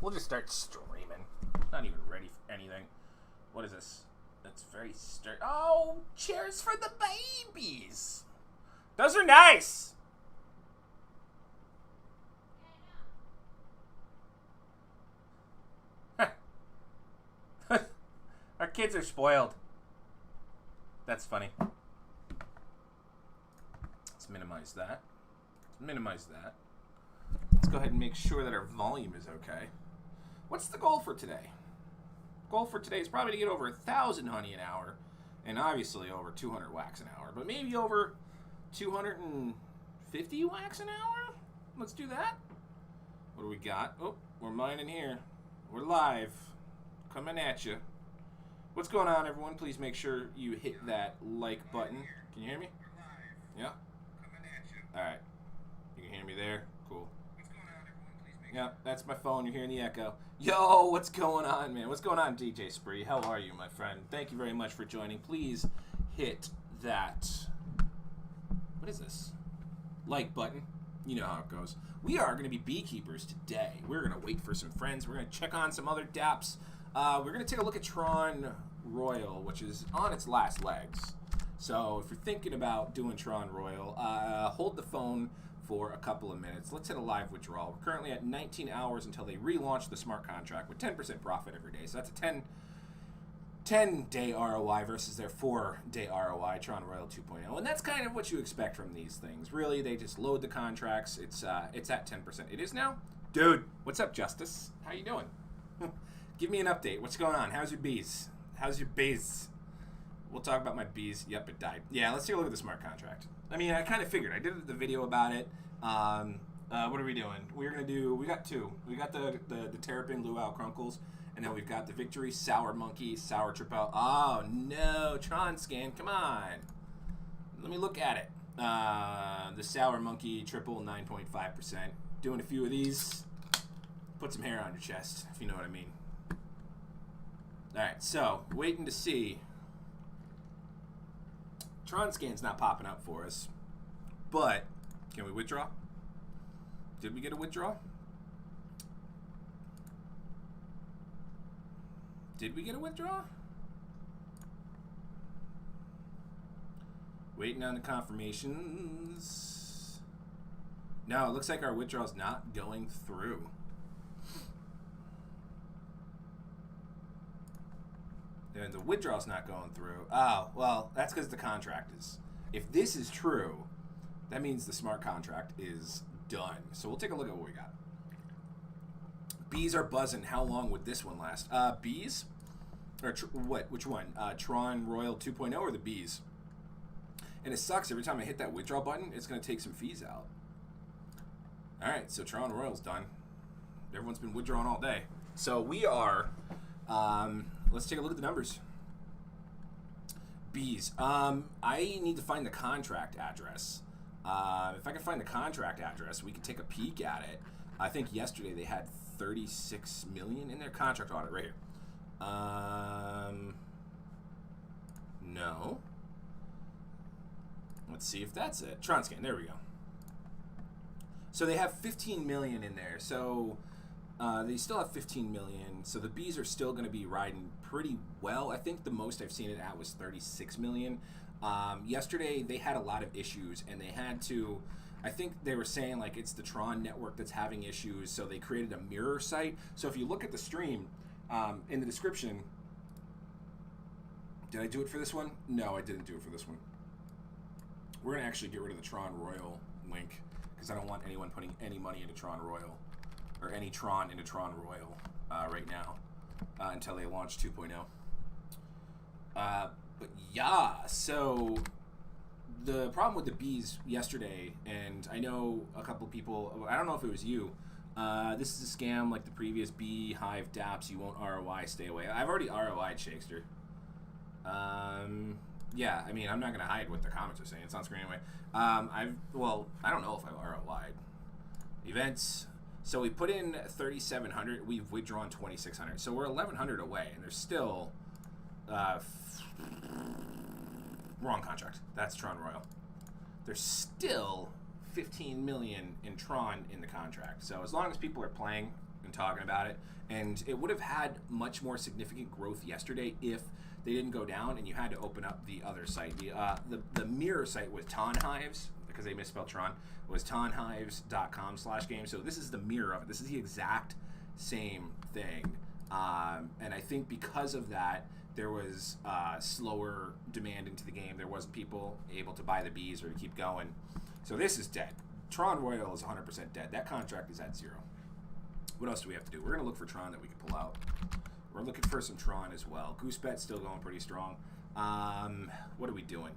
We'll just start streaming. Not even ready for anything. What is this? That's very sturdy. Oh, chairs for the babies. Those are nice. Our kids are spoiled. That's funny. Let's minimize that. Let's go ahead and make sure that our volume is okay. What's the goal for today? Goal for today is probably to get over 1,000 honey an hour, and obviously over 200 wax an hour, but maybe over 250 wax an hour? Let's do that. What do we got? Oh, we're mining here. We're live. Coming at you. What's going on, everyone? Please make sure you hit that like button. Can you hear me? Yeah? Alright. You can hear me there? Cool. Yeah, that's my phone. You're hearing the echo. Yo, what's going on, man? What's going on, DJ Spree? How are you, my friend? Thank you very much for joining. Please hit that... What is this? Like button. You know how it goes. We are going to be beekeepers today. We're going to wait for some friends. We're going to check on some other dapps. We're going to take a look at Tronroyal, which is on its last legs. So if you're thinking about doing Tronroyal, hold the phone for a couple of minutes. Let's hit a live withdrawal. We're currently at 19 hours until they relaunch the smart contract with 10% profit every day. So that's a 10-day ROI versus their 4-day ROI, Tronroyal 2.0. And that's kind of what you expect from these things. Really, they just load the contracts. It's at 10%. It is now? Dude, what's up, Justice? How you doing? Give me an update. What's going on? How's your bees? How's your bees? We'll talk about my bees. Yep, it died. Yeah, let's take a look at the smart contract. I mean, I kind of figured. I did the video about it. What are we doing? We got two. We got the Terrapin Luau Crunkles, and then we've got the Victory Sour Monkey, Sour Triple. Oh, no. Tron Scan, come on. Let me look at it. The Sour Monkey Triple, 9.5%. Doing a few of these. Put some hair on your chest, if you know what I mean. Alright, so, waiting to see. Tron Scan's not popping up for us. But, can we withdraw? Did we get a withdrawal? Did we get a withdrawal? Waiting on the confirmations. No, it looks like our withdrawal's not going through. And the withdrawal's not going through. Oh, well, that's because the contract is. If this is true, that means the smart contract is done. So we'll take a look at what we got. Bees are buzzing. How long would this one last? Bees? Or what? Which one? Tronroyal 2.0 or the bees? And it sucks. Every time I hit that withdrawal button, it's going to take some fees out. All right, so Tronroyal's done. Everyone's been withdrawing all day. So we are... let's take a look at the numbers. Bees. I need to find the contract address. If I can find the contract address, we can take a peek at it. I think yesterday they had 36 million in their contract audit right here. No. Let's see if that's it. Tronscan, there we go. So they have 15 million in there. So they still have 15 million. So the bees are still going to be riding pretty well. I think the most I've seen it at was 36 million. Yesterday they had a lot of issues, and they had to, I think they were saying like it's the Tron network that's having issues, so they created a mirror site. So if you look at the stream in the description, did I do it for this one? No, I didn't do it for this one. We're going to actually get rid of the Tronroyal link because I don't want anyone putting any money into Tronroyal or any Tron into Tronroyal right now until they launch 2.0. But yeah, so the problem with the bees yesterday, and I know a couple people, I don't know if it was you, this is a scam like the previous beehive dapps, you won't ROI, stay away. I've already ROI'd Shakester. Yeah, I mean, I'm not going to hide what the comments are saying. It's on screen anyway. I don't know if I've ROI'd. Events. So we put in 3,700. We've withdrawn 2,600. So we're 1,100 away, and there's still... wrong contract. That's Tronroyal. There's still 15 million in Tron in the contract. So as long as people are playing and talking about it, And it would have had much more significant growth yesterday if they didn't go down and you had to open up the other site. The mirror site was Tonhives, because they misspelled Tron, was tonhives.com/game. So this is the mirror of it. This is the exact same thing. And I think because of that, there was slower demand into the game. There wasn't people able to buy the bees or to keep going. So this is dead. Tronroyal is 100% dead. That contract is at 0. What else do we have to do? We're going to look for Tron that we can pull out. We're looking for some Tron as well. Goosebet's still going pretty strong. What are we doing?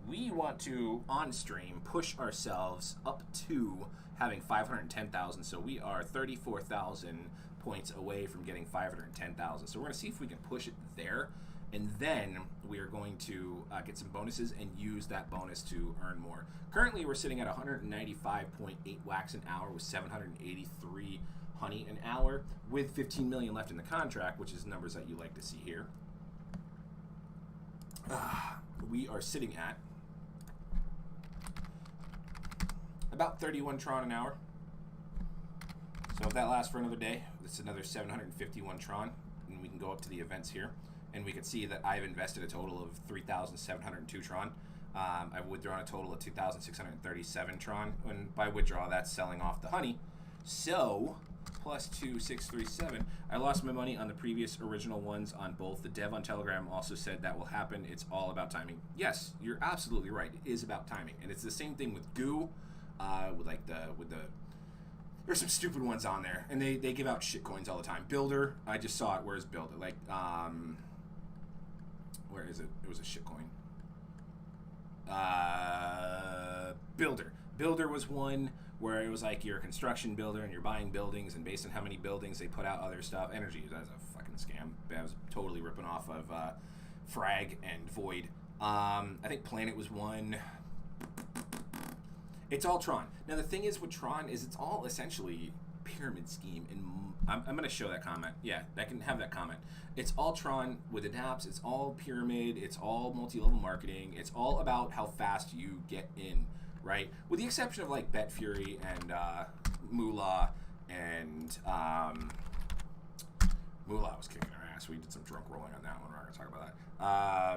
We want to, on stream, push ourselves up to having 510,000. So we are 34,000 points away from getting 510,000. So we're going to see if we can push it there. And then we are going to get some bonuses and use that bonus to earn more. Currently, we're sitting at 195.8 wax an hour with 783 honey an hour with 15 million left in the contract, which is numbers that you like to see here. We are sitting at about 31 Tron an hour. So if that lasts for another day, that's another 751 Tron, and we can go up to the events here, and we can see that I've invested a total of 3,702 Tron. I've withdrawn a total of 2,637 Tron, and by withdraw, that's selling off the honey. So plus 2,637. I lost my money on the previous original ones on both. The dev on Telegram also said that will happen. It's all about timing. Yes, you're absolutely right. It is about timing, and it's the same thing with Goo, with the. There's some stupid ones on there, and they give out shit coins all the time. Builder, I just saw it. Where's Builder? Where is it? It was a shit coin. Builder. Builder was one where it was like you're a construction builder and you're buying buildings, and based on how many buildings they put out other stuff. Energy, that's a fucking scam. I was totally ripping off of Frag and Void. I think Planet was one. It's all Tron. Now the thing is with Tron is it's all essentially pyramid scheme, and I'm going to show that comment. Yeah, I can have that comment. It's all Tron with adapts. It's all pyramid. It's all multi-level marketing. It's all about how fast you get in, right? With the exception of like Bet Fury and Moolah, and Moolah was kicking our ass. We did some drunk rolling on that one. We're not going to talk about that.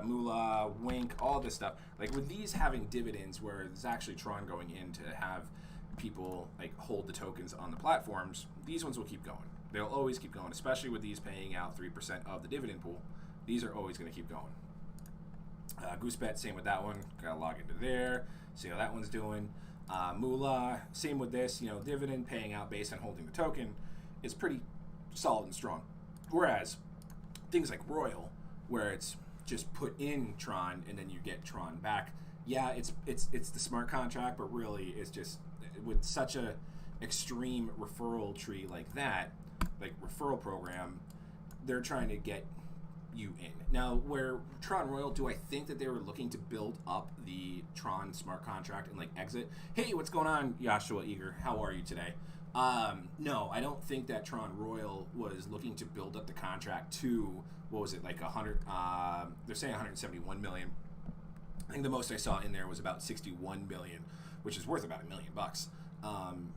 Moolah, Wink, all this stuff. Like with these having dividends where there's actually Tron going in to have people like hold the tokens on the platforms, these ones will keep going. They'll always keep going, especially with these paying out 3% of the dividend pool. These are always going to keep going. Goosebet, same with that one. Got to log into there, see how that one's doing. Moolah, same with this. You know, dividend paying out based on holding the token is pretty solid and strong. Whereas things like Royal, where it's just put in Tron and then you get Tron back. Yeah, it's the smart contract, but really it's just with such a extreme referral tree like that, like referral program, they're trying to get you in. Now, where Tronroyal, do I think that they were looking to build up the Tron smart contract and like exit? Hey, what's going on, Joshua Eager? How are you today? No, I don't think that Tronroyal was looking to build up the contract to, what was it, like 100, they're saying 171 million. I think the most I saw in there was about 61 million, which is worth about $1 million.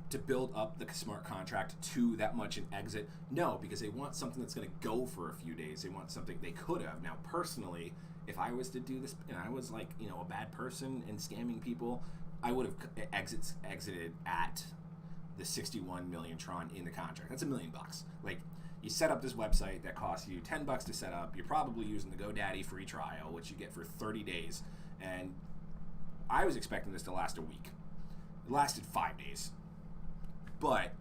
To build up the smart contract to that much and exit, no, because they want something that's going to go for a few days. They want something they could have. Now, personally, if I was to do this and I was like, you know, a bad person and scamming people, I would have exited at the 61 million Tron in the contract. That's $1 million. Like, you set up this website that costs you $10 to set up. You're probably using the GoDaddy free trial, which you get for 30 days. And I was expecting this to last a week. It lasted 5 days. But,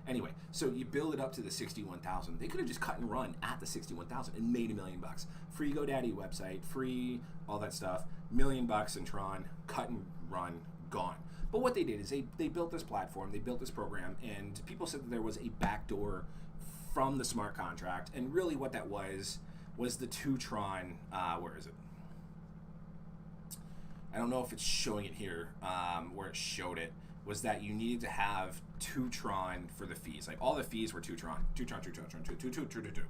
anyway, so you build it up to the 61,000. They could have just cut and run at the 61,000 and made $1 million. Free GoDaddy website, free all that stuff, $1 million in Tron, cut and run, gone. But what they did is they built this platform, they built this program, and people said that there was a backdoor from the smart contract, and really what that was the 2 Tron, where is it? I don't know if it's showing it here, where it showed it, was that you needed to have 2 Tron for the fees. Like, all the fees were 2 Tron. 2 Tron, 2 Tron, 2.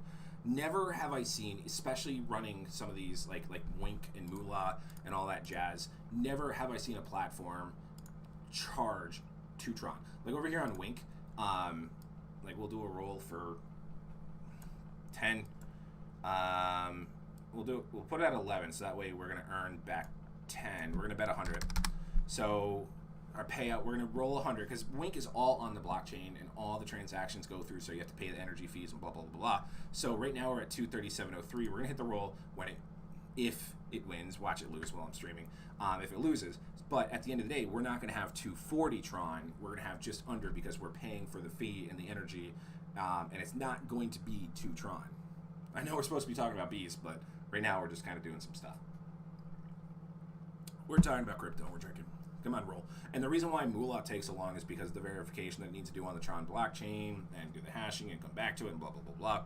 Never have I seen, especially running some of these, like Wink and Moolah and all that jazz, never have I seen a platform charge 2 Tron. Like over here on Wink, Like, we'll do a roll for 10. We'll put it at 11, so that way we're gonna earn back 10. We're gonna bet 100. So our payout, we're gonna roll 100 because Wink is all on the blockchain and all the transactions go through, so you have to pay the energy fees and blah blah blah blah. So right now we're at 237.03. We're gonna hit the roll if it wins. Watch it lose while I'm streaming. If it loses, but at the end of the day, we're not gonna have 240 Tron. We're gonna have just under because we're paying for the fee and the energy, and it's not going to be 2 Tron. I know we're supposed to be talking about bees, but right now we're just kind of doing some stuff. We're talking about crypto. We're drinking. Come on, roll. And the reason why Moolah takes so long is because of the verification that it needs to do on the Tron blockchain and do the hashing and come back to it and blah, blah, blah,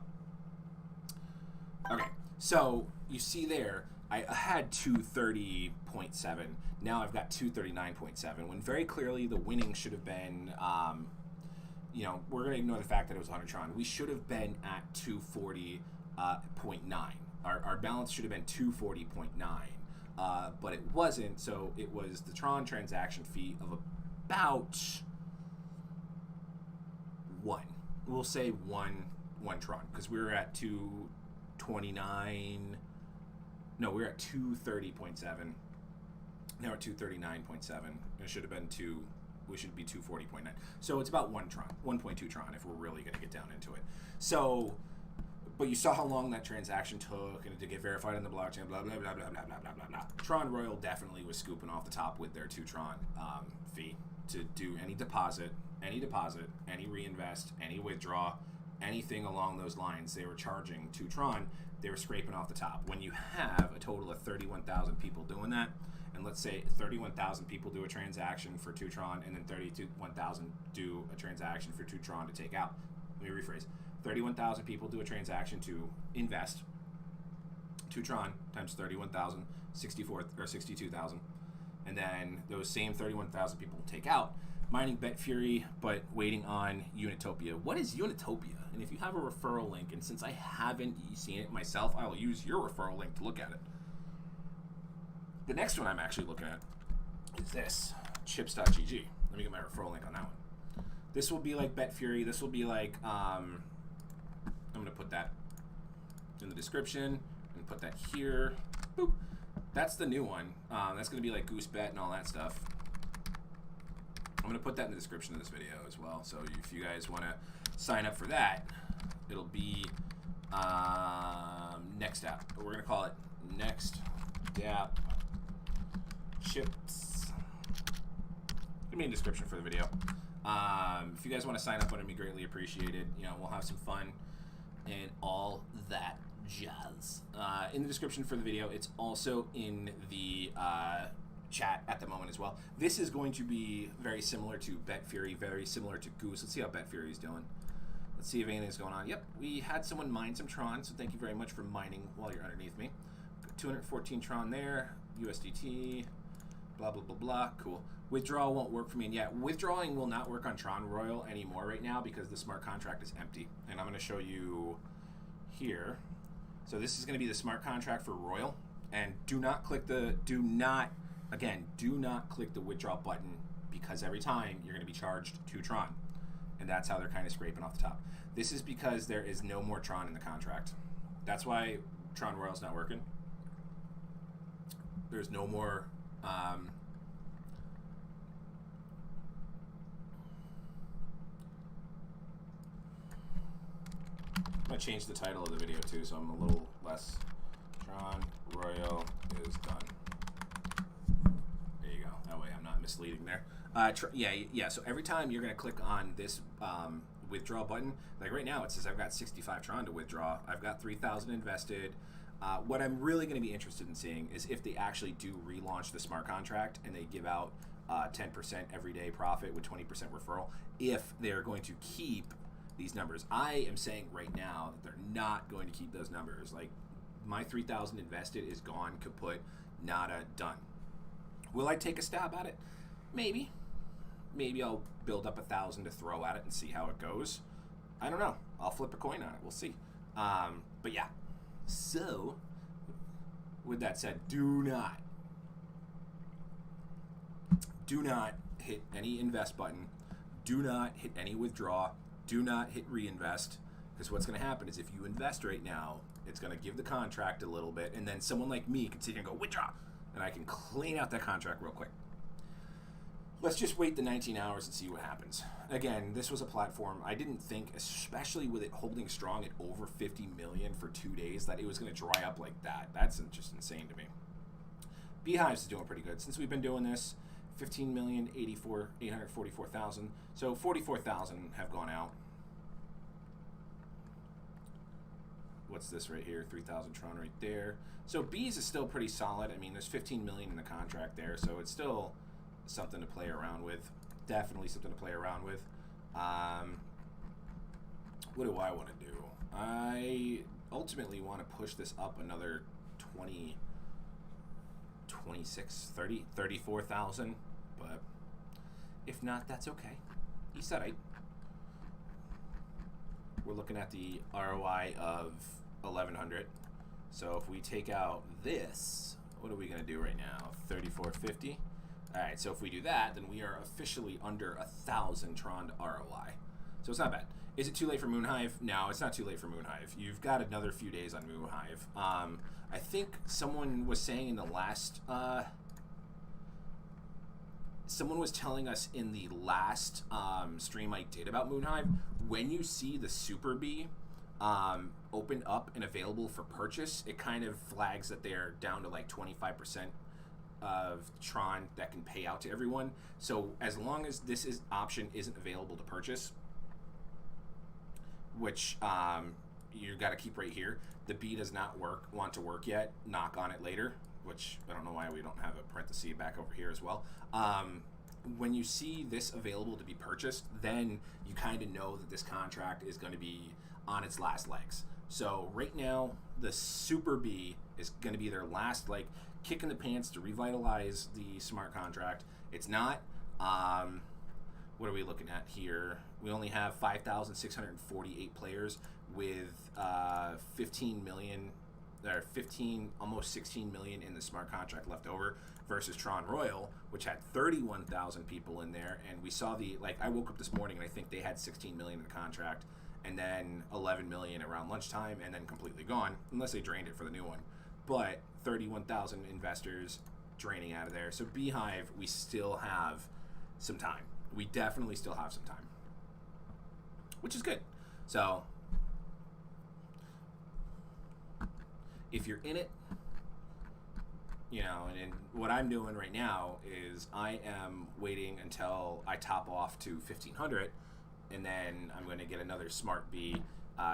blah. Okay, so you see there, I had 230.7. Now I've got 239.7, when very clearly the winning should have been, you know, we're going to ignore the fact that it was 100 Tron. We should have been at 240.9. Our balance should have been 240.9. But it wasn't, so it was the Tron transaction fee of about 1. We'll say one Tron, because we were at 229. No, we were at 230.7. Now we're at 239.7. It should have been we should be 240.9. So it's about 1 Tron, 1.2 Tron if we're really going to get down into it. So, but you saw how long that transaction took and to get verified on the blockchain, blah, blah, blah, blah, blah, blah, blah, blah, blah. Tronroyal definitely was scooping off the top with their 2 Tron fee to do any deposit, any reinvest, any withdraw, anything along those lines. They were charging 2 Tron. They were scraping off the top. When you have a total of 31,000 people doing that, and let's say 31,000 people do a transaction for 2 Tron, and then 31,000 do a transaction for 2 Tron to take out. Let me rephrase. 31,000 people do a transaction to invest. 2 Tron times 31,000, 62,000. And then those same 31,000 people take out. Mining Betfury, but waiting on Unitopia. What is Unitopia? And if you have a referral link, and since I haven't seen it myself, I will use your referral link to look at it. The next one I'm actually looking at is this, chips.gg. Let me get my referral link on that one. This will be like Betfury. This will be like, I'm going to put that in the description and put that here. Boop. That's the new one. That's going to be like Goosebet and all that stuff. I'm going to put that in the description of this video as well. So if you guys want to sign up for that, it'll be Next Dapp. We're going to call it Next Dapp Chips. Give me a description for the video. If you guys want to sign up, it would be greatly appreciated. You know, we'll have some fun and all that jazz. In the description for the video, it's also in the chat at the moment as well. This is going to be very similar to Betfury, very similar to Goose. Let's see how Betfury is doing. Let's see if anything's going on. Yep, we had someone mine some Tron, so thank you very much for mining while you're underneath me. 214 Tron there, USDT, blah, blah, blah, blah. Cool. Withdrawal won't work for me, and yeah, withdrawing will not work on Tronroyal anymore right now because the smart contract is empty. And I'm going to show you here. So this is going to be the smart contract for Royal, and do not click the withdraw button because every time you're going to be charged 2 Tron, and that's how they're kind of scraping off the top. This is because there is no more Tron in the contract. That's why Tronroyal's not working. There's no more. I'm going to change the title of the video too, so I'm a little less. Tronroyal is done. There you go. That way I'm not misleading there. Yeah. So every time you're going to click on this withdraw button, like right now it says I've got 65 Tron to withdraw. I've got 3,000 invested. What I'm really going to be interested in seeing is if they actually do relaunch the smart contract and they give out 10% everyday profit with 20% referral, if they're going to keep these numbers. I am saying right now that they're not going to keep those numbers. Like, my 3,000 invested is gone, kaput, nada, done. Will I take a stab at it? Maybe. Maybe I'll build up 1,000 to throw at it and see how it goes. I don't know. I'll flip a coin on it. We'll see. But yeah. So, with that said, do not hit any invest button. Do not hit any withdraw. do not hit reinvest, because what's going to happen is if you invest right now, it's going to give the contract a little bit, and then someone like me can sit here and go, withdraw, and I can clean out that contract real quick. Let's just wait the 19 hours and see what happens. Again, this was a platform, I didn't think, especially with it holding strong at over 50 million for 2 days, that it was going to dry up like that. That's just insane to me. Beehives is doing pretty good. Since we've been doing this, 15,844,000. So 44,000 have gone out. What's this right here? 3,000 Tron right there. So Bees is still pretty solid. I mean, there's 15 million in the contract there, so it's still something to play around with. Definitely something to play around with. What do I want to do? I ultimately want to push this up another 20, 26, 30, 34,000, but if not, that's okay. He said it. We're looking at the ROI of 1,100. So if we take out this, what are we going to do right now? 34.50. All right, so if we do that, then we are officially under 1,000 Tron ROI. So it's not bad. Is it too late for Moonhive? No, it's not too late for Moonhive. You've got another few days on Moonhive. I think someone was saying in the last, someone was telling us in the last stream I did about Moonhive, when you see the Super Bee open up and available for purchase, it kind of flags that they're down to like 25% of Tron that can pay out to everyone. So as long as this option isn't available to purchase, which you got to keep right here, the B does not want to work yet. Knock on it later, which I don't know why we don't have a parenthesis back over here as well. When you see this available to be purchased, then you kind of know that this contract is going to be on its last legs. So right now, the Super B is going to be their last like kick in the pants to revitalize the smart contract. It's not. What are we looking at here? We only have 5,648 players with 15 million, or 15, almost 16 million in the smart contract left over, versus Tronroyal, which had 31,000 people in there. And we saw I woke up this morning and I think they had 16 million in the contract, and then 11 million around lunchtime, and then completely gone, unless they drained it for the new one. But 31,000 investors draining out of there. So Beehive, we still have some time. We definitely still have some time, which is good. So if you're in it, you know, and what I'm doing right now is I am waiting until I top off to 1,500, and then I'm going to get another Smart B,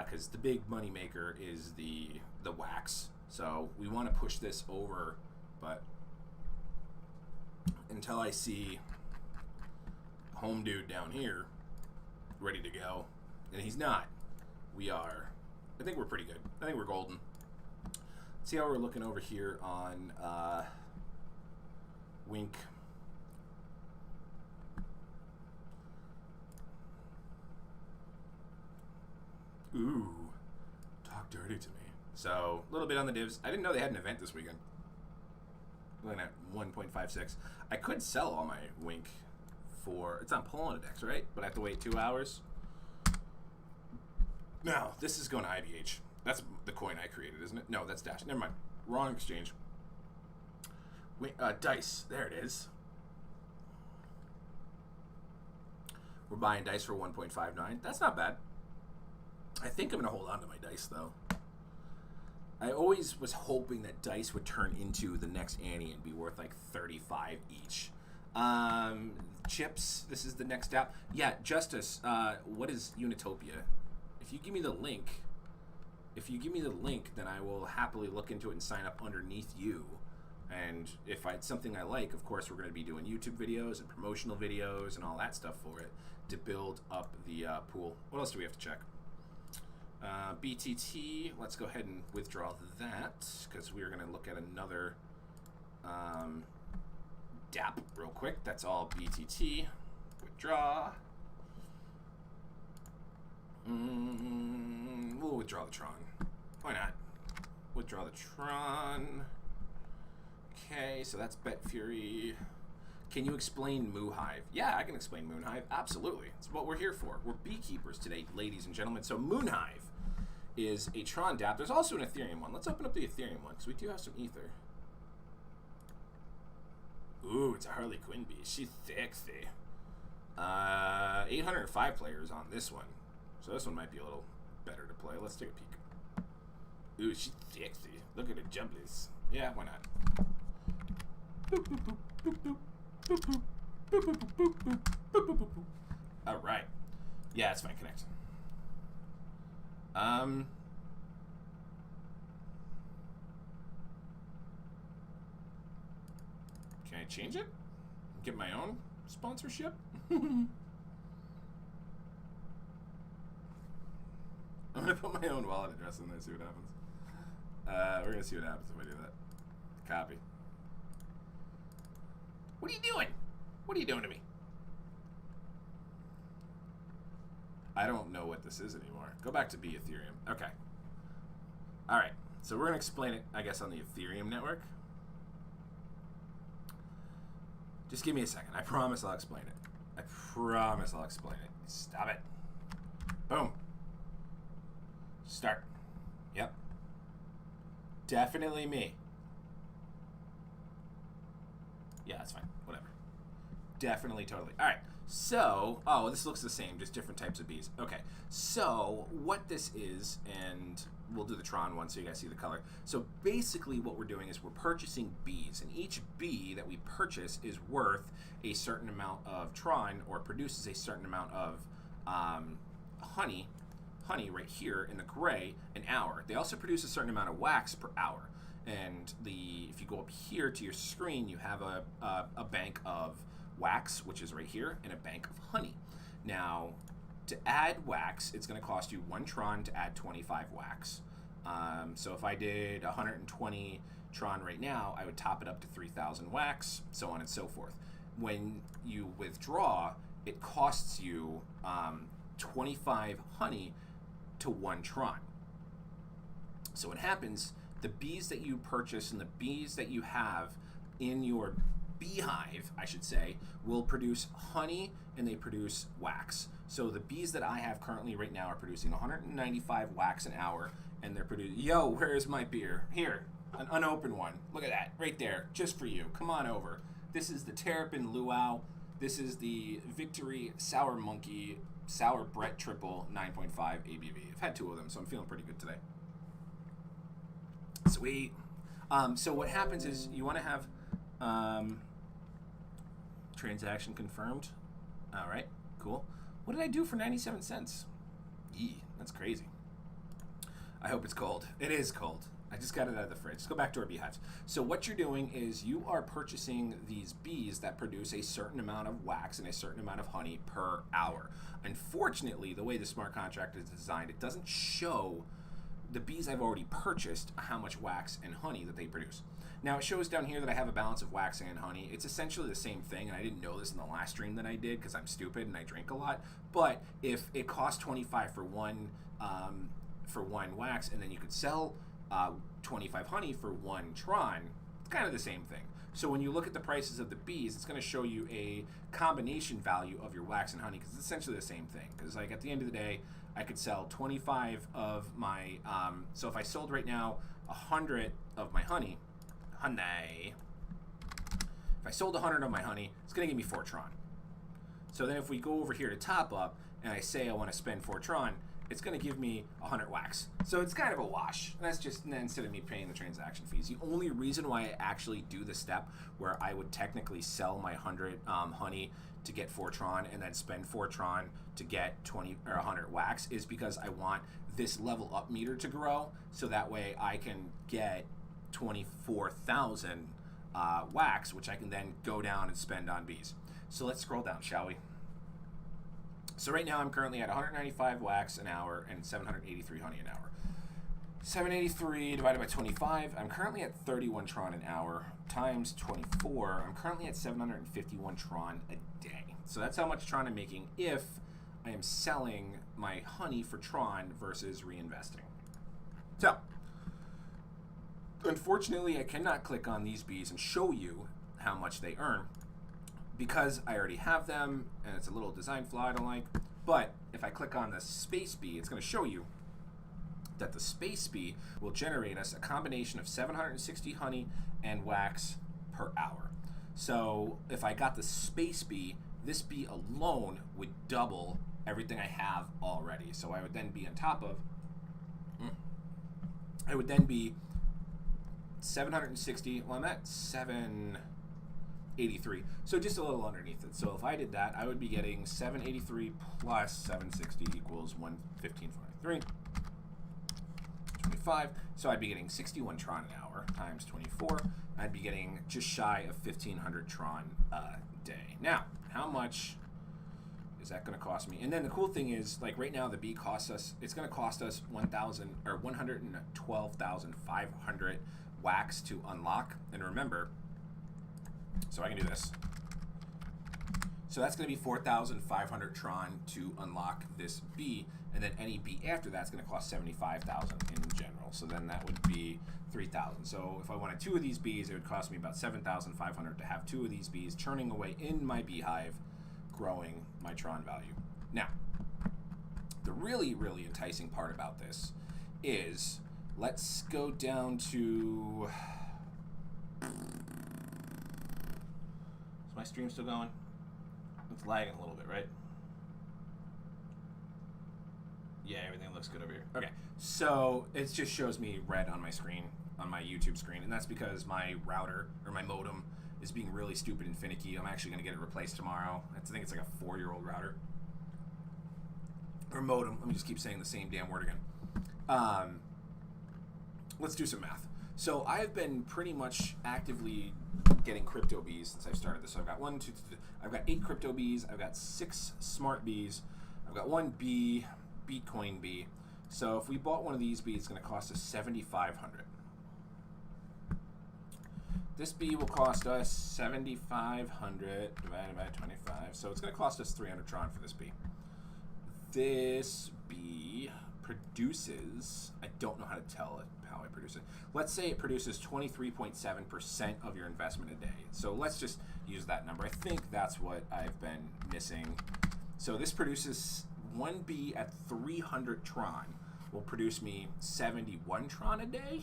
because the big money maker is the wax. So we want to push this over, but until I see home dude down here ready to go, and he's not, I think we're pretty good. I think we're golden. See how we're looking over here on Wink. Ooh, talk dirty to me. So a little bit on the divs. I didn't know they had an event this weekend. Looking at 1.56. I could sell all my Wink for, it's on Poloniex, right? But I have to wait 2 hours. No, this is going to IBH. That's the coin I created, isn't it? No, that's Dash. Never mind. Wrong exchange. Wait, Dice. There it is. We're buying Dice for 1.59. That's not bad. I think I'm going to hold on to my Dice, though. I always was hoping that Dice would turn into the next Annie and be worth like 35 each. Chips, this is the next app. Yeah, Justice, what is Unitopia? If you give me the link, then I will happily look into it and sign up underneath you. And if it's something I like, of course, we're going to be doing YouTube videos and promotional videos and all that stuff for it to build up the pool. What else do we have to check? BTT, let's go ahead and withdraw that, because we're going to look at another Dapp real quick. That's all BTT. Withdraw. We'll withdraw the Tron. Why not? Withdraw the Tron. Okay, so that's Bet Fury. Can you explain Moonhive? Yeah, I can explain Moonhive. Absolutely. It's what we're here for. We're beekeepers today, ladies and gentlemen. So Moonhive is a Tron Dapp. There's also an Ethereum one. Let's open up the Ethereum one because we do have some Ether. Ooh, it's a Harley Quinn beast. She's sexy. 805 players on this one. So this one might be a little better to play. Let's take a peek. Ooh, she's sexy. Look at her jumblies. Yeah, why not? Boop, boop, boop, boop, boop. Boop, boop, boop, boop, boop, boop, boop, boop, boop. All right. Yeah, it's fine. Connect. Can I change it? Get my own sponsorship? I'm gonna put my own wallet address in there. See what happens. We're gonna see what happens if I do that. Copy. What are you doing? What are you doing to me? I don't know what this is anymore. Go back to Be Ethereum. Okay. All right. So we're going to explain it, I guess, on the Ethereum network. Just give me a second. I promise I'll explain it. I promise I'll explain it. Stop it. Boom. Start. Yep. Definitely me. Yeah, that's fine. Whatever. Definitely, totally. All right. So, oh, this looks the same, just different types of bees. Okay. So, what this is, and we'll do the Tron one so you guys see the color. So, basically what we're doing is we're purchasing bees, and each bee that we purchase is worth a certain amount of Tron, or produces a certain amount of honey right here in the gray, an hour. They also produce a certain amount of wax per hour. And if you go up here to your screen, you have a bank of wax, which is right here, and a bank of honey. Now, to add wax, it's going to cost you 1 Tron to add 25 wax. So if I did 120 Tron right now, I would top it up to 3,000 wax, so on and so forth. When you withdraw, it costs you 25 honey to 1 Tron. So what happens, the bees that you purchase and the bees that you have in your beehive, I should say, will produce honey and they produce wax. So the bees that I have currently right now are producing 195 wax an hour, and they're producing, yo, where's my beer? Here, an unopened one. Look at that, right there, just for you. Come on over. This is the Terrapin Luau. This is the Victory Sour Monkey Sour Brett Triple 9.5 ABV. I've had 2 of them, so I'm feeling pretty good today. Sweet. So what happens is you want to have transaction confirmed. All right, cool. What did I do for 97 cents? Yee, that's crazy. I hope it's cold. It is cold. I just got it out of the fridge. Let's go back to our beehives. So what you're doing is you are purchasing these bees that produce a certain amount of wax and a certain amount of honey per hour. Unfortunately, the way the smart contract is designed, it doesn't show the bees I've already purchased how much wax and honey that they produce. Now it shows down here that I have a balance of wax and honey. It's essentially the same thing, and I didn't know this in the last stream that I did because I'm stupid and I drink a lot. But if it costs 25 for one wax, and then you could sell 25 honey for 1 Tron, it's kind of the same thing. So when you look at the prices of the bees, it's going to show you a combination value of your wax and honey because it's essentially the same thing. Because like at the end of the day, I could sell 25 of my, so if I sold right now 100 of my honey, if I sold 100 of my honey, it's going to give me 4 Tron. So then if we go over here to top up and I say I want to spend 4 Tron, it's going to give me 100 wax. So it's kind of a wash. And that's just instead of me paying the transaction fees. The only reason why I actually do the step where I would technically sell my 100 honey to get 4 Tron and then spend 4 Tron to get 20 or 100 wax is because I want this level up meter to grow, so that way I can get 24,000 wax, which I can then go down and spend on bees. So let's scroll down, shall we? So right now I'm currently at 195 wax an hour and 783 honey an hour. 783 divided by 25, I'm currently at 31 Tron an hour, times 24, I'm currently at 751 Tron a day. So that's how much Tron I'm making if I am selling my honey for Tron versus reinvesting. So, unfortunately I cannot click on these bees and show you how much they earn, because I already have them, and it's a little design flaw I don't like, but if I click on the space bee, it's going to show you that the space bee will generate us a combination of 760 honey and wax per hour. So if I got the space bee, this bee alone would double everything I have already. So I would then be on top of, I would then be 760, well, I'm at 783, so just a little underneath it. So if I did that, I would be getting 783 plus 760 equals 115.23, 25. So I'd be getting 61 Tron an hour times 24. I'd be getting just shy of 1,500 Tron a day. Now, how much is that going to cost me? And then the cool thing is, like right now, the bee costs us, it's going to cost us 112,500 wax to unlock. And remember, so I can do this. So that's going to be 4,500 Tron to unlock this bee, and then any bee after that's going to cost 75,000 in general. So then that would be 3,000. So if I wanted 2 of these bees, it would cost me about 7,500 to have 2 of these bees churning away in my beehive, growing my Tron value. Now, the really, really enticing part about this is, let's go down to, is my stream still going? It's lagging a little bit, right? Yeah, everything looks good over here. Okay, so it just shows me red on my screen, on my YouTube screen, and that's because my router, or my modem, is being really stupid and finicky. I'm actually going to get it replaced tomorrow. I think it's like a 4-year-old router. Or modem. Let me just keep saying the same damn word again. Let's do some math. So I've been pretty much actively getting crypto bees since I've started this. So I've got 1, 2, 3, I've got 8 crypto bees. I've got 6 smart bees. I've got 1 bee, Bitcoin bee. So if we bought one of these bees, it's going to cost us 7,500. This bee will cost us 7,500 divided by 25. So it's going to cost us 300 Tron for this bee. This bee produces, I don't know how to tell it how I produce it. Let's say it produces 23.7% of your investment a day. So let's just use that number. I think that's what I've been missing. So this produces, 1 bee at 300 Tron will produce me 71 Tron a day,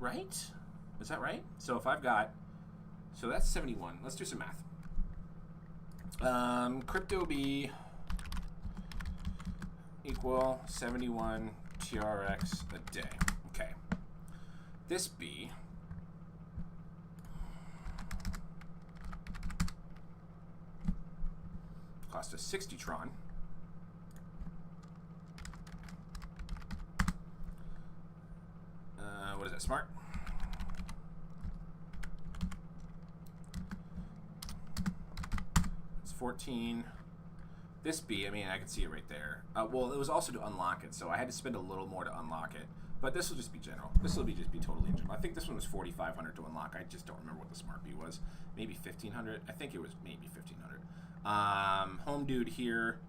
right? Is that right? So if I've got, so that's 71. Let's do some math. Crypto bee equal 71 TRX a day. Okay. This bee cost us 60 Tron. What is that, smart? It's 14. This bee, I mean, I can see it right there. Well, it was also to unlock it, so I had to spend a little more to unlock it. But this will just be general. This will just be totally in general. I think this one was 4,500 to unlock. I just don't remember what the smart bee was. Maybe 1,500. I think it was maybe 1,500. Home dude here.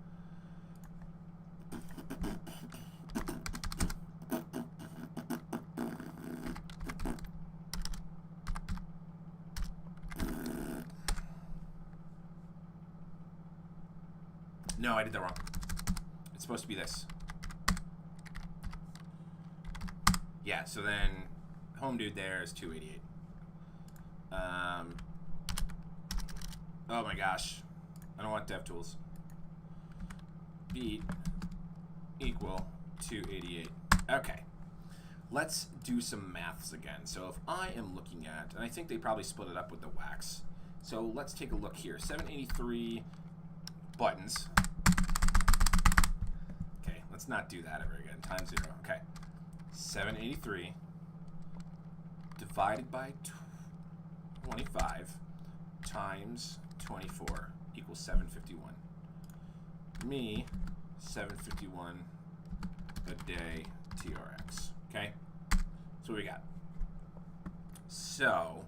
No, I did that wrong. It's supposed to be this. Yeah, so then home dude there is 288. Oh my gosh. I don't want DevTools. Beat equal 288. Okay. Let's do some maths again. So if I am looking at, and I think they probably split it up with the wax. So let's take a look here. 783 buttons. Let's not do that ever again. Times 0. Okay. 783 divided by 25 times 24 equals 751. Me, 751 a day TRX. Okay? That's what we got. So,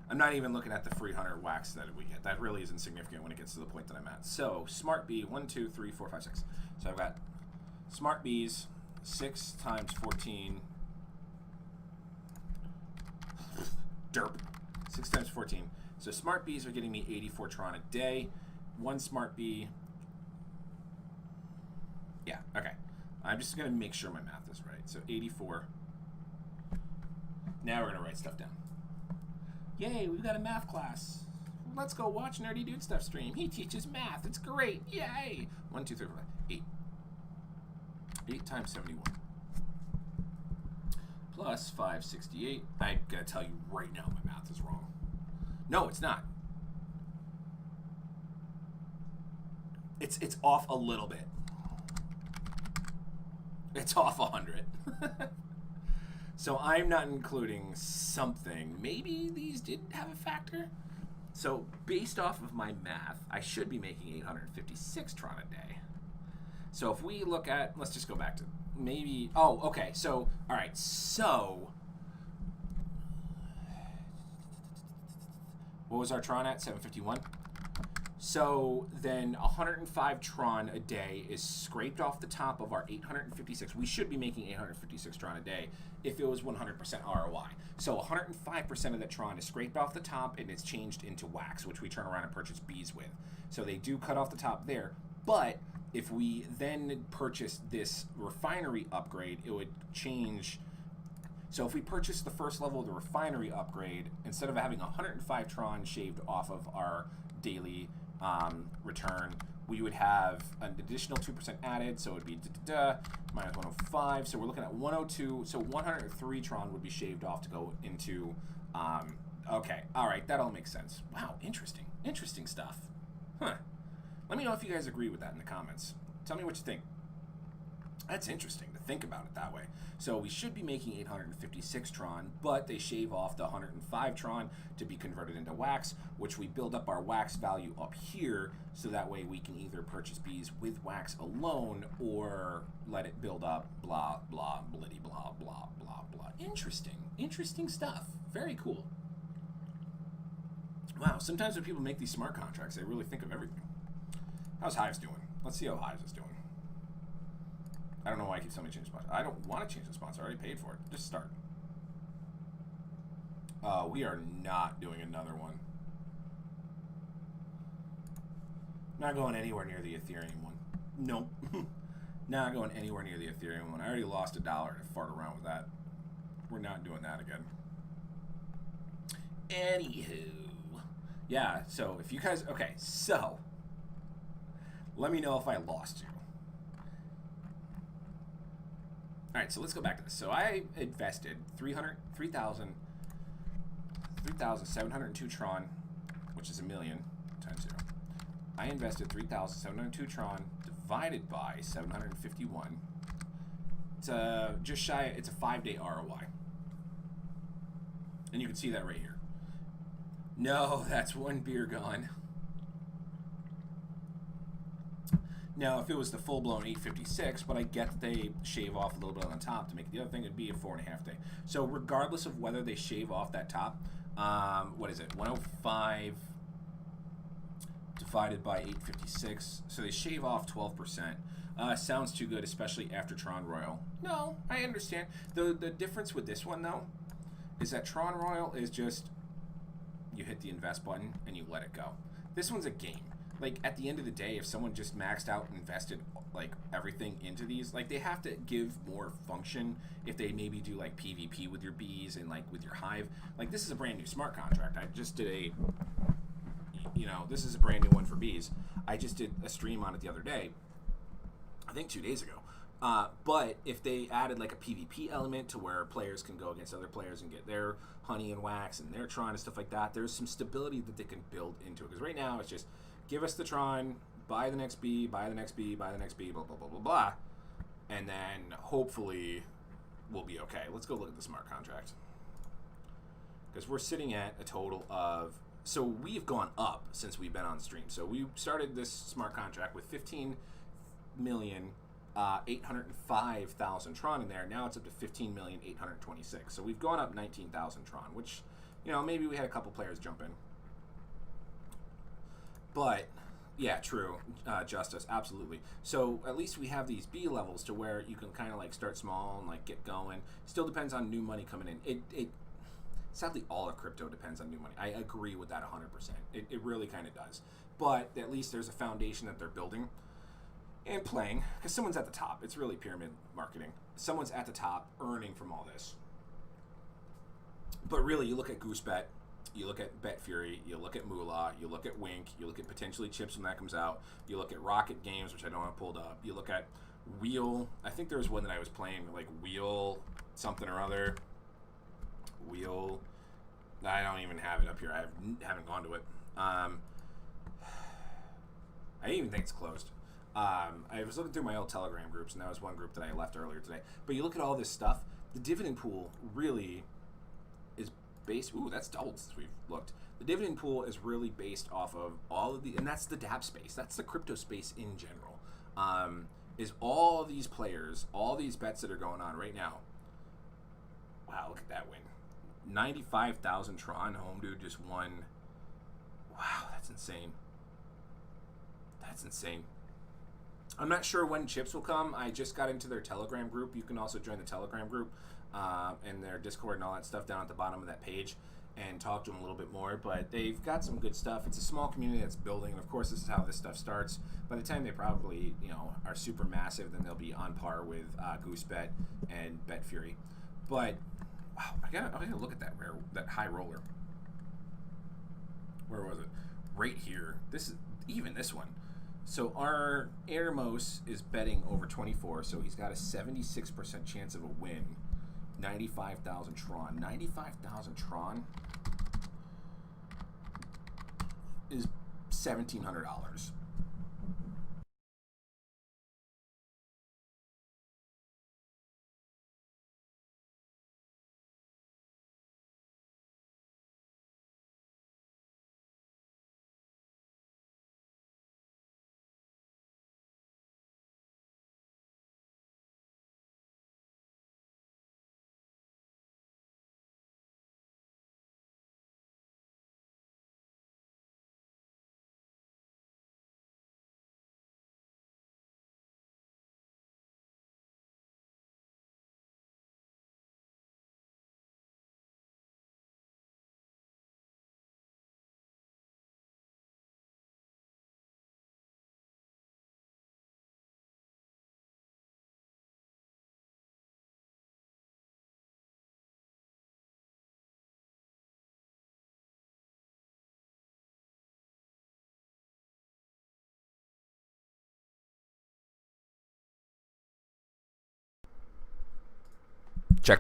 I'm not even looking at the free hunter wax that we get. That really is insignificant when it gets to the point that I'm at. So, smart bee, 1, 2, 3, 4, 5, 6. So I've got smart bees, 6 times 14. Derp. 6 times 14. So smart bees are getting me 84 Tron a day. One smart bee. Yeah, okay. I'm just going to make sure my math is right. So 84. Now we're going to write stuff down. Yay, we've got a math class. Let's go watch Nerdy Dude Stuff stream. He teaches math. It's great. Yay. 1, 2, 3, 4, 5. 8. 8 times 71. Plus 568. I'm going to tell you right now my math is wrong. No, it's not. It's off a little bit. It's off 100. So I'm not including something. Maybe these didn't have a factor. So based off of my math, I should be making 856 Tron a day. So if we look at, let's just go back to maybe, oh, okay. So, all right. So what was our Tron at? 751. So then 105 Tron a day is scraped off the top of our 856. We should be making 856 Tron a day if it was 100% ROI. So 105% of that Tron is scraped off the top and it's changed into wax, which we turn around and purchase bees with. So they do cut off the top there, but if we then purchase this refinery upgrade, it would change. So if we purchase the first level of the refinery upgrade, instead of having 105 Tron shaved off of our daily return, we would have an additional 2% added, so it would be minus 105. So we're looking at 102. So 103 Tron would be shaved off to go into. Okay, all right, that all makes sense. Wow, interesting stuff. Huh. Let me know if you guys agree with that in the comments. Tell me what you think. That's interesting to think about it that way. So we should be making 856 Tron, but they shave off the 105 Tron to be converted into wax, which we build up our wax value up here, so that way we can either purchase bees with wax alone or let it build up, blah, blah, blitty, blah, blah, blah, blah. Interesting stuff. Very cool. Wow, sometimes when people make these smart contracts, they really think of everything. How's Hives doing? Let's see how Hives is doing. I don't know why I keep telling me to change the sponsor. I don't want to change the sponsor. I already paid for it. Just start. We are not doing another one. Not going anywhere near the Ethereum one. Nope. Not going anywhere near the Ethereum one. I already lost $1 to fart around with that. We're not doing that again. Anywho. Yeah, so if you guys... Okay, so... Let me know if I lost you. All right, so let's go back to this. So I invested 3,702 Tron, which is 1 million times 0. I invested 3,702 Tron divided by 751. It's just shy. It's a 5-day ROI, and you can see that right here. No, that's one beer gone. Now, if it was the full-blown 856, but I get that they shave off a little bit on the top to make the other thing, it'd be a 4.5 day. So regardless of whether they shave off that top, what is it, 105 divided by 856, so they shave off 12%. Sounds too good, especially after Tronroyal. No, I understand. The difference with this one, though, is that Tronroyal is just, you hit the invest button and you let it go. This one's a game. Like, at the end of the day, if someone just maxed out and invested, like, everything into these, like, they have to give more function if they maybe do, like, PvP with your bees and, like, with your hive. Like, this is a brand new smart contract. I just did a, you know, this is a brand new one for bees. I just did a stream on it the other day, I think 2 days ago. But if they added, like, a PvP element to where players can go against other players and get their honey and wax and their Tron and stuff like that, there's some stability that they can build into it. Because right now, it's just... Give us the Tron, buy the next bee, buy the next bee, buy the next bee, blah, blah, blah, blah, blah. And then hopefully we'll be okay. Let's go look at the smart contract. Because we're sitting at a total of... So we've gone up since we've been on stream. So we started this smart contract with 15,805,000 Tron in there. Now it's up to 15,826,000. So we've gone up 19,000 Tron, which, you know, maybe we had a couple players jump in. But, yeah, true, Justice, absolutely. So at least we have these B levels to where you can kind of like start small and like get going. Still depends on new money coming in. Sadly, all of crypto depends on new money. I agree with that 100%. It really kind of does. But at least there's a foundation that they're building and playing, because someone's at the top. It's really pyramid marketing. Someone's at the top earning from all this. But really, you look at Goosebet, you look at BetFury, you look at Moolah, you look at Wink, you look at potentially Chips when that comes out, you look at Rocket Games, which I don't have pulled up, you look at Wheel. I think there was one that I was playing, like Wheel something or other. Wheel. I don't even have it up here. I haven't gone to it. I even think it's closed. I was looking through my old Telegram groups, and that was one group that I left earlier today. But you look at all this stuff, the dividend pool really is based... Ooh, that's doubled since we've looked. The dividend pool is really based off of all of the... And that's the Dapp space. That's the crypto space in general. Is all these players, all these bets that are going on right now. Wow, look at that win. 95,000 Tron. Home dude just won. Wow, that's insane. That's insane. I'm not sure when Chips will come. I just got into their Telegram group. You can also join the Telegram group and their Discord and all that stuff down at the bottom of that page and talk to them a little bit more. But they've got some good stuff. It's a small community that's building. And of course, this is how this stuff starts. By the time they probably, are super massive, then they'll be on par with Goosebet and BetFury. But wow, I gotta look at that high roller. Where was it? Right here. This one. So our Airmos is betting over 24, so he's got a 76% chance of a win. 95,000 Tron. 95,000 Tron is $1,700. Check.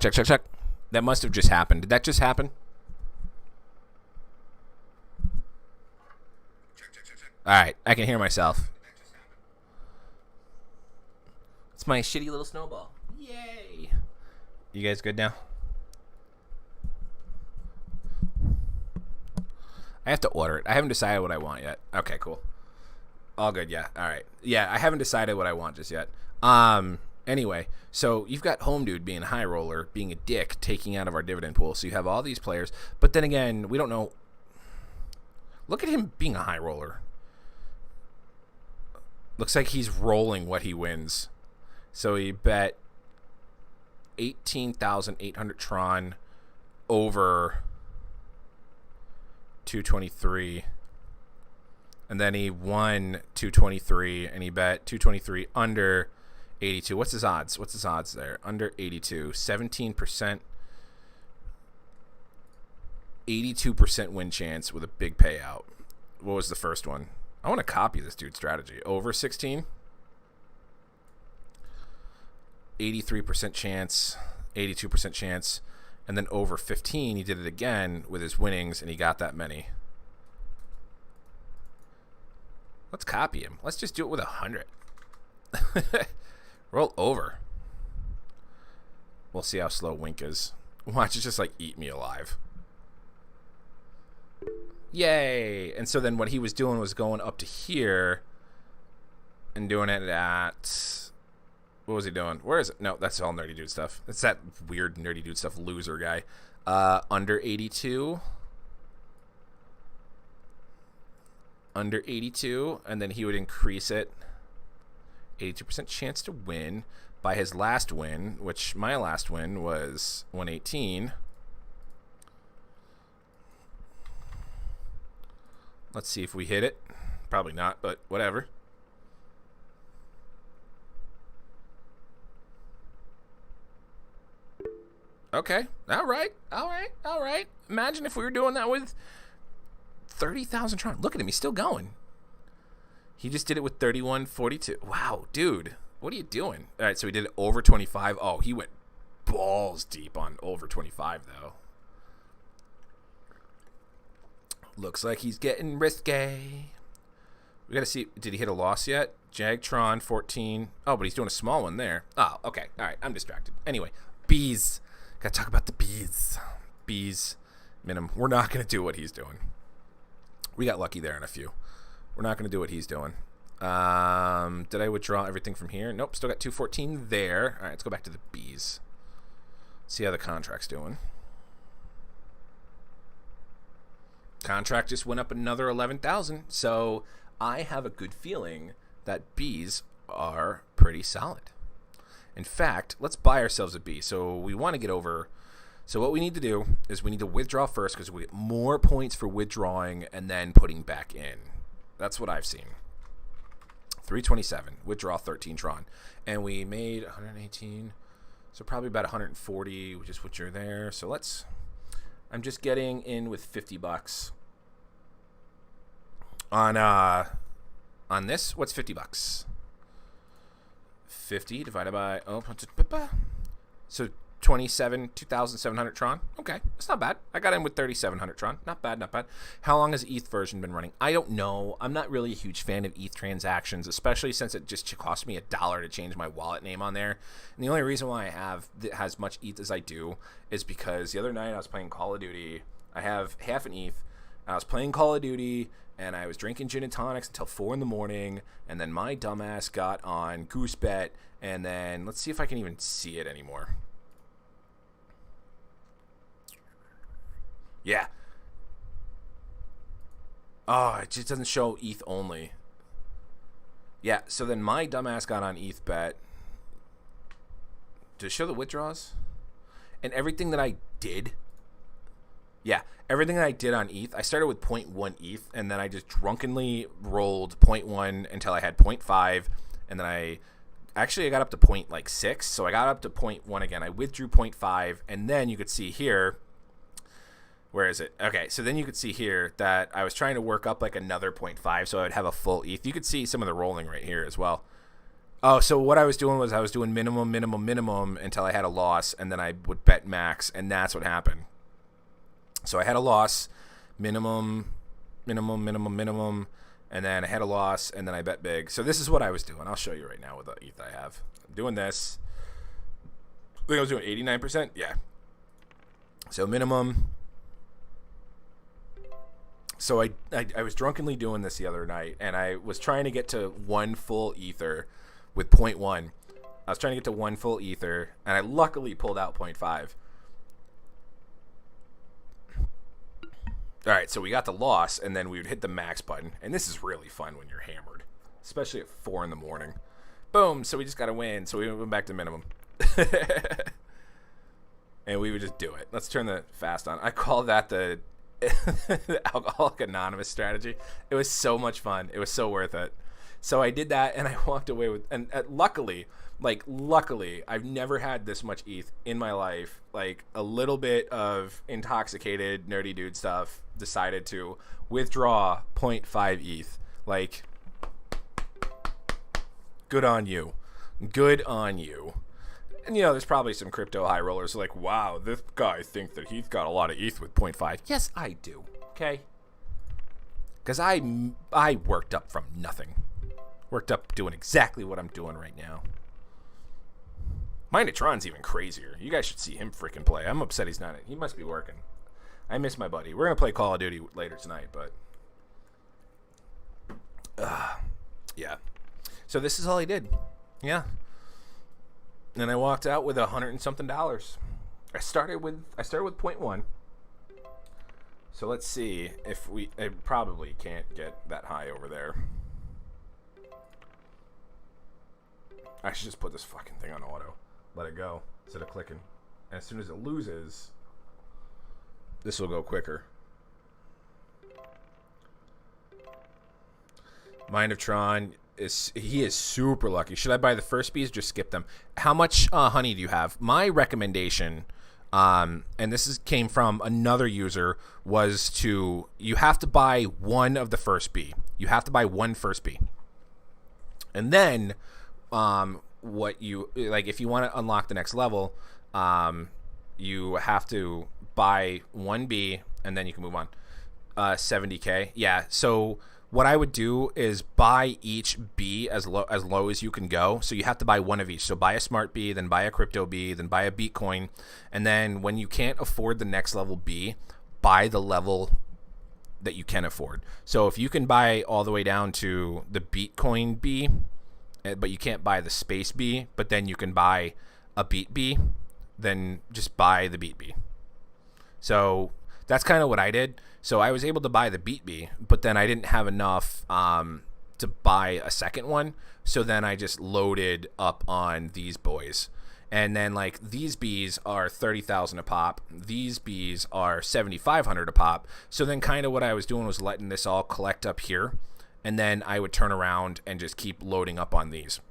That must have just happened. Did that just happen? All right, I can hear myself. It's my shitty little snowball. Yay! You guys good now? I have to order it. I haven't decided what I want yet. Okay, cool. All good, yeah. All right. Yeah, I haven't decided what I want just yet. Anyway, so you've got Home Dude being a high roller, being a dick, taking out of our dividend pool. So you have all these players. But then again, we don't know. Look at him being a high roller. Looks like he's rolling what he wins. So he bet 18,800 Tron over 223. And then he won 223, and he bet 223 under 82. What's his odds? What's his odds there? Under 82. 17%. 82% win chance with a big payout. What was the first one? I want to copy this dude's strategy. Over 16. 83% chance. 82% chance. And then over 15, he did it again with his winnings, and he got that many. Let's copy him. Let's just do it with 100. Roll over. We'll see how slow Wink is. Watch it just like eat me alive. Yay! And so then what he was doing was going up to here and doing it at... What was he doing? Where is it? No, that's all Nerdy Dude stuff. It's that weird Nerdy Dude stuff loser guy. Under 82. Under 82. And then he would increase it. 82% chance to win by his last win, which my last win was 118. Let's see if we hit it. Probably not, but whatever. Okay. All right. Imagine if we were doing that with 30,000 Tron. Look at him. He's still going. He just did it with 3142. Wow, dude. What are you doing? All right, so he did it over 25. Oh, he went balls deep on over 25, though. Looks like he's getting risque. We got to see. Did he hit a loss yet? Jagtron 14. Oh, but he's doing a small one there. Oh, okay. All right, I'm distracted. Anyway, bees. Got to talk about the bees. Bees minimum. We're not going to do what he's doing. We got lucky there in a few. We're not going to do what he's doing. Did I withdraw everything from here? Nope, still got 214 there. All right, let's go back to the bees. See how the contract's doing. Contract just went up another 11,000. So I have a good feeling that bees are pretty solid. In fact, let's buy ourselves a bee. So we want to get over. So what we need to do is we need to withdraw first because we get more points for withdrawing and then putting back in. That's what I've seen. 327, withdraw 13 Tron. And we made 118. So probably about 140, which is what you're there. So let's, I'm just getting in with 50 bucks. On this, what's 50 bucks? 50 divided by, so 2,700 Tron. Okay, that's not bad. I got in with 3,700 Tron. Not bad, not bad. How long has ETH version been running? I don't know. I'm not really a huge fan of ETH transactions, especially since it just cost me $1 to change my wallet name on there. And the only reason why I have as much ETH as I do is because the other night I was playing Call of Duty. I have half an ETH. I was playing Call of Duty, and I was drinking gin and tonics until 4 in the morning, and then my dumbass got on Goosebet, and then let's see if I can even see it anymore. Yeah. Oh, it just doesn't show ETH only. Yeah, so then my dumbass got on ETHBet. Does it show the withdrawals? And everything that I did. Yeah, everything that I did on ETH, I started with 0.1 ETH, and then I just drunkenly rolled 0.1 until I had 0.5, and then I got up to 0.6, so I got up to 0.1 again. I withdrew 0.5, and then you could see here. Where is it? Okay, so then you could see here that I was trying to work up like another 0.5 so I would have a full ETH. You could see some of the rolling right here as well. Oh, so what I was doing was I was doing minimum until I had a loss, and then I would bet max, and that's what happened. So I had a loss, minimum, and then I had a loss, and then I bet big. So this is what I was doing. I'll show you right now with the ETH I have. I'm doing this. I think I was doing 89%. Yeah. So minimum. So I was drunkenly doing this the other night, and I was trying to get to one full ether with 0.1. I was trying to get to one full ether, and I luckily pulled out 0.5. All right, so we got the loss, and then we would hit the max button, and this is really fun when you're hammered, especially at 4 in the morning. Boom, so we just got to win, so we went back to minimum. And we would just do it. Let's turn the fast on. I call that the Alcoholic Anonymous strategy. It was so much fun. It was so worth it. So I did that, and I walked away with, and luckily, I've never had this much ETH in my life. Like a little bit of intoxicated nerdy dude stuff, decided to withdraw 0.5 ETH. Like, good on you. Good on you. And, there's probably some crypto high rollers like, wow, this guy thinks that he's got a lot of ETH with 0.5. Yes, I do. Okay? Because I worked up from nothing. Worked up doing exactly what I'm doing right now. Minotron's even crazier. You guys should see him freaking play. I'm upset he's not. He must be working. I miss my buddy. We're going to play Call of Duty later tonight, but... yeah. So this is all I did. Yeah. And I walked out with $100 and something. I started with 0.1. So let's see if I probably can't get that high over there. I should just put this fucking thing on auto. Let it go instead of clicking. And as soon as it loses, this will go quicker. Mind of Tron he is super lucky. Should I buy the first bees or just skip them? How much honey do you have? My recommendation, and this came from another user, was you have to buy one of the first bee. You have to buy one first bee. And then what you like, if you want to unlock the next level, you have to buy one bee and then you can move on. 70k. Yeah. So what I would do is buy each bee as low as you can go. So you have to buy one of each. So buy a smart bee, then buy a crypto bee, then buy a Bitcoin, and then when you can't afford the next level bee, buy the level that you can afford. So if you can buy all the way down to the Bitcoin bee, but you can't buy the space bee, but then you can buy a beat bee, then just buy the beat bee. So that's kind of what I did. So I was able to buy the beat bee, but then I didn't have enough to buy a second one. So then I just loaded up on these boys. And then like these bees are 30,000 a pop. These bees are 7,500 a pop. So then kind of what I was doing was letting this all collect up here. And then I would turn around and just keep loading up on these.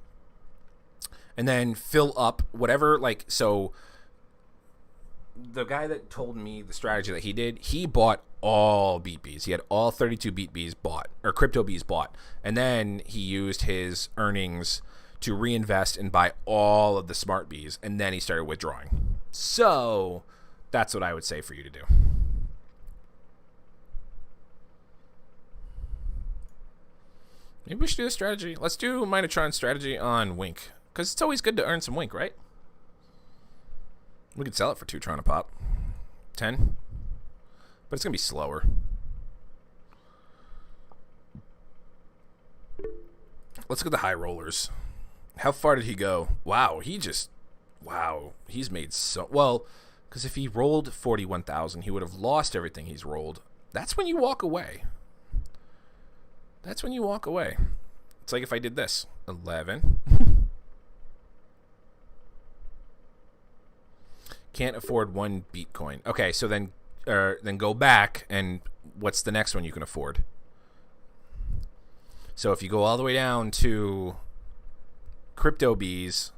And then fill up whatever, like, so the guy that told me the strategy that he did, he bought all beat bees. He had all 32 beat bees bought, or crypto bees bought. And then he used his earnings to reinvest and buy all of the smart bees. And then he started withdrawing. So that's what I would say for you to do. Maybe we should do a strategy. Let's do Minotron strategy on Wink. Because it's always good to earn some Wink, right? We could sell it for 2 Tron a pop. 10. But it's going to be slower. Let's go to the high rollers. How far did he go? Wow, he's made so... Well, because if he rolled 41,000, he would have lost everything he's rolled. That's when you walk away. That's when you walk away. It's like if I did this. 11. Can't afford 1 Bitcoin. Okay, so then go back, and what's the next one you can afford? So if you go all the way down to crypto bees,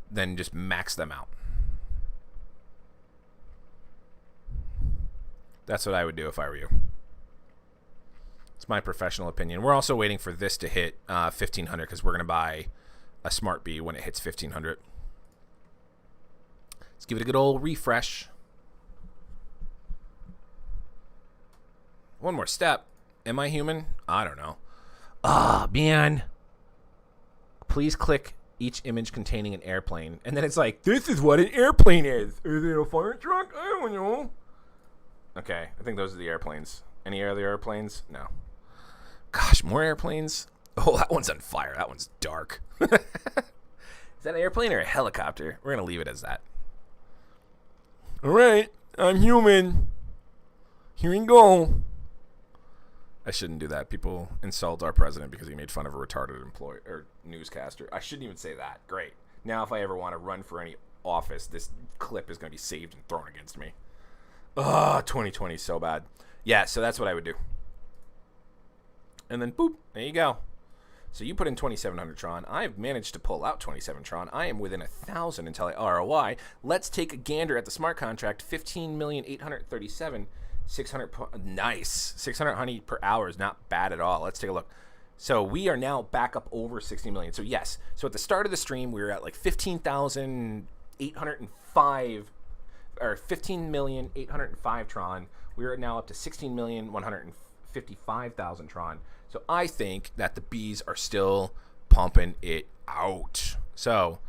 then just max them out. That's what I would do if I were you. It's my professional opinion. We're also waiting for this to hit 1,500 because we're going to buy a smart bee when it hits 1,500. Let's give it a good old refresh. One more step. Am I human? I don't know. Ah, man. Please click each image containing an airplane. And then it's like, this is what an airplane is. Is it a fire truck? I don't know. Okay, I think those are the airplanes. Any other airplanes? No. Gosh, more airplanes? Oh, that one's on fire. That one's dark. Is that an airplane or a helicopter? We're going to leave it as that. All right, I'm human. Here we go. I shouldn't do that. People insult our president because he made fun of a retarded employee or newscaster. I shouldn't even say that. Great. Now if I ever want to run for any office, this clip is going to be saved and thrown against me. Ugh, 2020 is so bad. Yeah, so that's what I would do. And then, boop, there you go. So you put in 2,700 Tron. I've managed to pull out 27 Tron. I am within 1,000 until I ROI. Let's take a gander at the smart contract. 15,837,600. Nice. 600 honey per hour is not bad at all. Let's take a look. So we are now back up over 60 million. So yes. So at the start of the stream, we were at like 15,805 or 15,805 Tron. We are now up to 16,155,000 Tron. So I think that the bees are still pumping it out. So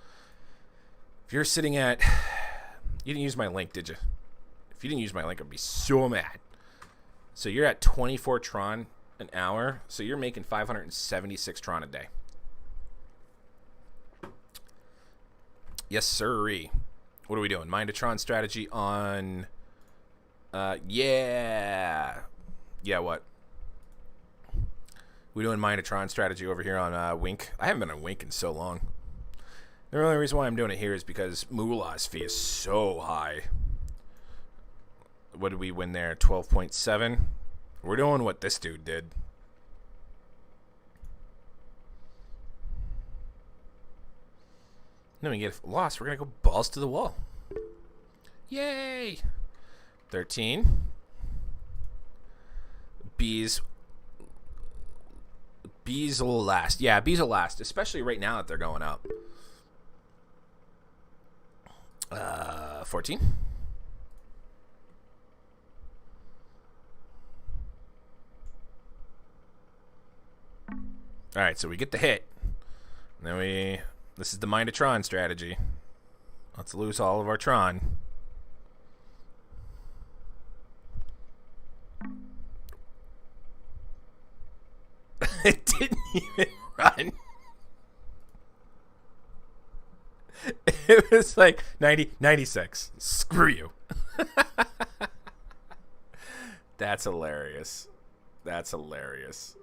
if you're sitting at, you didn't use my link, did you? If you didn't use my link, I'd be so mad. So you're at 24 Tron an hour. So you're making 576 Tron a day. Yes, sirree. What are we doing? Minotron strategy on, yeah, what? We're doing Minotron strategy over here on Wink. I haven't been on Wink in so long. The only reason why I'm doing it here is because Moolah's fee is so high. What did we win there? 12.7. We're doing what this dude did. Then we get lost. We're going to go balls to the wall. Yay! 13. Bees will last. Yeah, bees will last, especially right now that they're going up. 14. All right, so we get the hit. And then this is the Mind of Tron strategy. Let's lose all of our Tron. It didn't even run. It was like 90, 96. Screw you. That's hilarious. That's hilarious.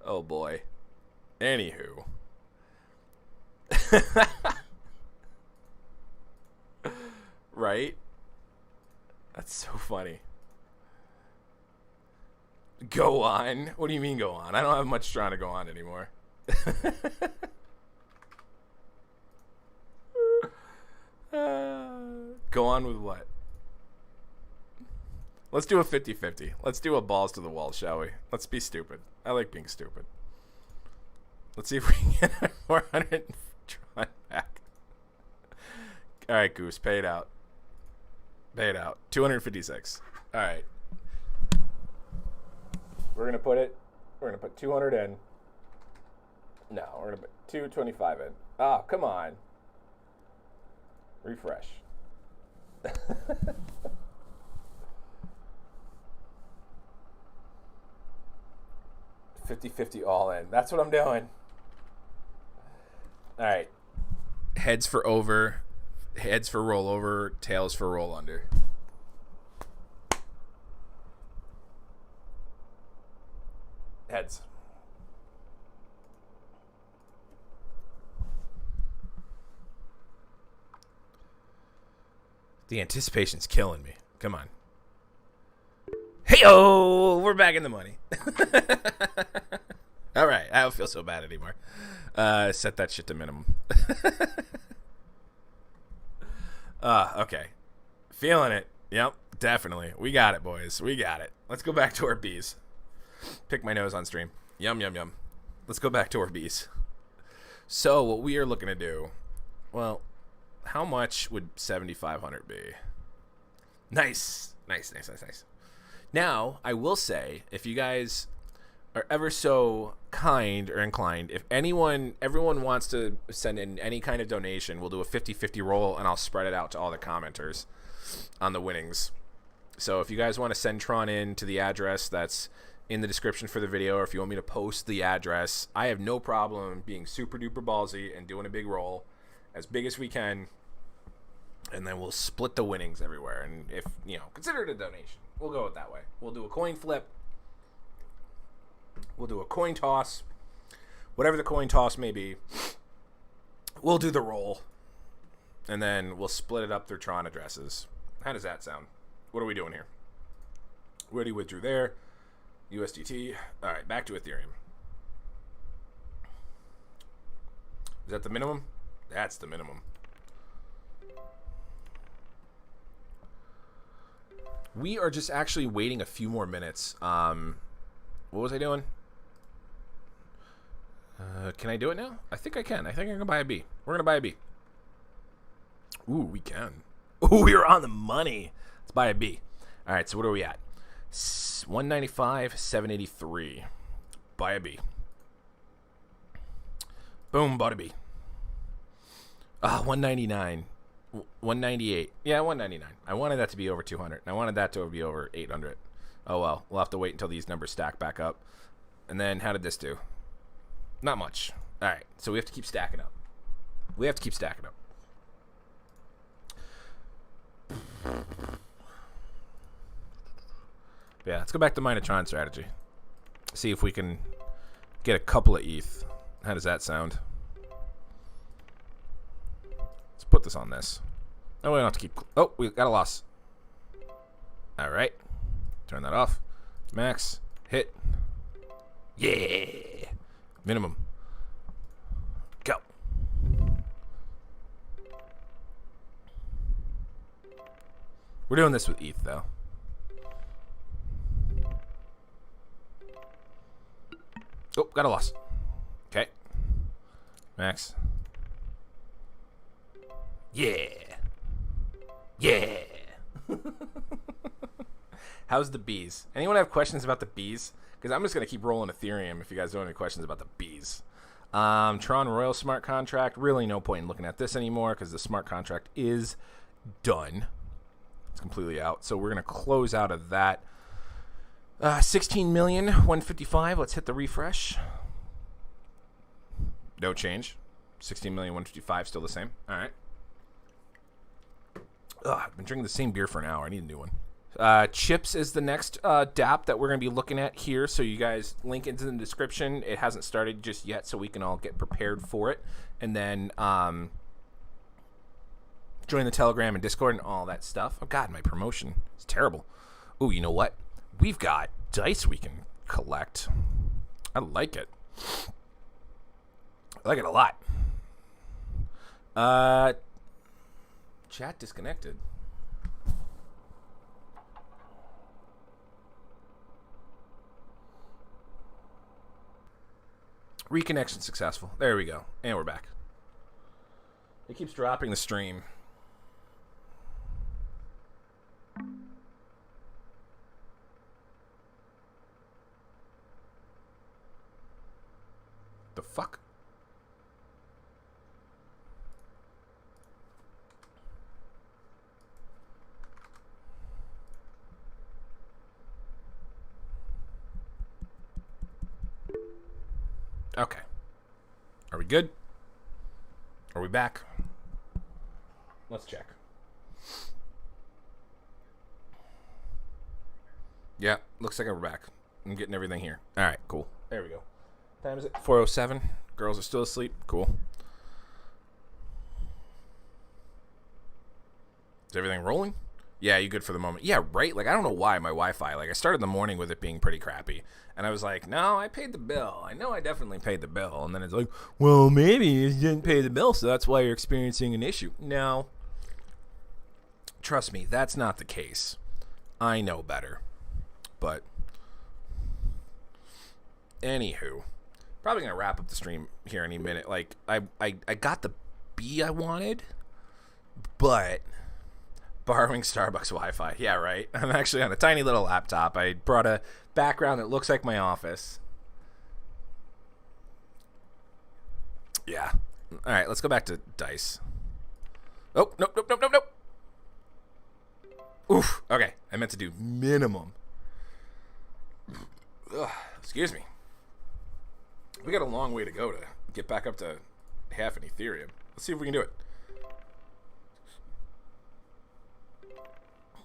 Oh boy. Anywho. Right? That's so funny. Go on? What do you mean go on? I don't have much trying to go on anymore. Go on with what? Let's do a 50-50. Let's do a balls to the wall, shall we? Let's be stupid. I like being stupid. Let's see if we can get our 400 Tron back. All right, Goose, pay it out. Pay it out. 256. All right. We're going to put 200 in. No, we're going to put 225 in. Oh, come on. Refresh. 50-50 all in. That's what I'm doing. All right. Heads for over. Heads for roll over. Tails for roll under. Heads. The anticipation's killing me. Come on. Hey-oh! We're back in the money. All right. I don't feel so bad anymore. Set that shit to minimum. Okay. Feeling it. Yep, definitely. We got it, boys. We got it. Let's go back to our bees. Pick my nose on stream. Yum, yum, yum. Let's go back to our bees. So what we are looking to do, well, how much would 7,500 be? Nice. Nice, nice, nice, nice. Now, I will say, if you guys are ever so kind or inclined, if everyone wants to send in any kind of donation, we'll do a 50-50 roll, and I'll spread it out to all the commenters on the winnings. So if you guys want to send Tron in to the address that's in the description for the video, or if you want me to post the address, I have no problem being super duper ballsy and doing a big roll, as big as we can, and then we'll split the winnings everywhere. And if, consider it a donation. We'll go it that way. We'll do a coin flip. We'll do a coin toss. Whatever the coin toss may be, we'll do the roll. And then we'll split it up through Tron addresses. How does that sound? What are we doing here? We already withdrew there. USDT. All right, back to Ethereum. Is that the minimum? That's the minimum. We are just actually waiting a few more minutes. What was I doing? Can I do it now? I think I can. I think I'm going to buy a B. We're going to buy a B. Ooh, we can. Ooh, we are on the money. Let's buy a B. All right, so what are we at? 195, 783. Buy a B. Boom, bought a B. 199. 198. Yeah, 199. I wanted that to be over 200. And I wanted that to be over 800. Oh, well. We'll have to wait until these numbers stack back up. And then how did this do? Not much. All right. So we have to keep stacking up. We have to keep stacking up. Yeah, let's go back to Mind of Tron strategy. See if we can get a couple of ETH. How does that sound? Let's put this on this. Oh, we don't have to keep... Oh, we got a loss. All right. Turn that off. Max. Hit. Yeah. Minimum. We're doing this with ETH, though. Oh, got a loss. Okay. Max. Yeah. Yeah. How's the bees? Anyone have questions about the bees? Because I'm just going to keep rolling Ethereum if you guys don't have any questions about the bees. Tronroyal smart contract. Really no point in looking at this anymore because the smart contract is done. It's completely out. So we're going to close out of that. 16,155,000. Let's hit the refresh. No change. 16,155,000 still the same. All right. I've been drinking the same beer for an hour. I need a new one. Chips is the next Dapp that we're going to be looking at here. So you guys, link into the description. It hasn't started just yet, so we can all get prepared for it. And then join the Telegram and Discord and all that stuff. Oh, God, my promotion is terrible. Oh, you know what? We've got dice we can collect. I like it. I like it a lot. Chat disconnected. Reconnection successful. There we go. And we're back. It keeps dropping the stream. The fuck? Okay. Are we good? Are we back? Let's check. Yeah, looks like we're back. I'm getting everything here. All right, cool. There we go. Time is it? 4:07. Girls are still asleep. Cool. Is everything rolling? Yeah, you good for the moment? Yeah, right? Like, I don't know why my Wi-Fi. Like, I started the morning with it being pretty crappy. And I was like, no, I paid the bill. I know I definitely paid the bill. And then it's like, well, maybe you didn't pay the bill, so that's why you're experiencing an issue. No. Trust me, that's not the case. I know better. But, anywho. Probably going to wrap up the stream here any minute. Like, I got the B I wanted, but borrowing Starbucks Wi-Fi. Yeah, right. I'm actually on a tiny little laptop. I brought a background that looks like my office. Yeah. All right, let's go back to dice. Oh, nope. Oof. Okay, I meant to do minimum. Ugh, excuse me. We got a long way to go to get back up to half an Ethereum. Let's see if we can do it.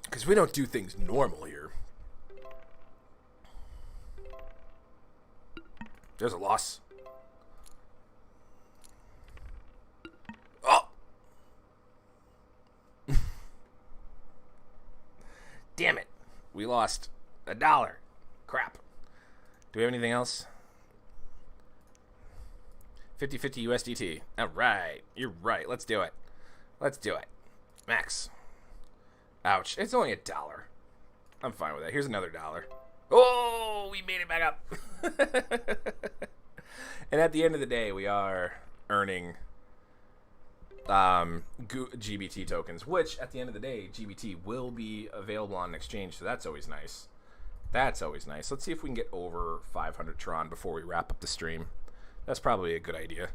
Because we don't do things normal here. There's a loss. Oh! Damn it. We lost $1. Crap. Do we have anything else? 50-50 USDT. All right. You're right. Let's do it. Let's do it. Max. Ouch. It's only $1. I'm fine with that. Here's another $1. Oh, we made it back up. And at the end of the day, we are earning GBT tokens, which at the end of the day, GBT will be available on an exchange. So that's always nice. That's always nice. Let's see if we can get over 500 Tron before we wrap up the stream. That's probably a good idea.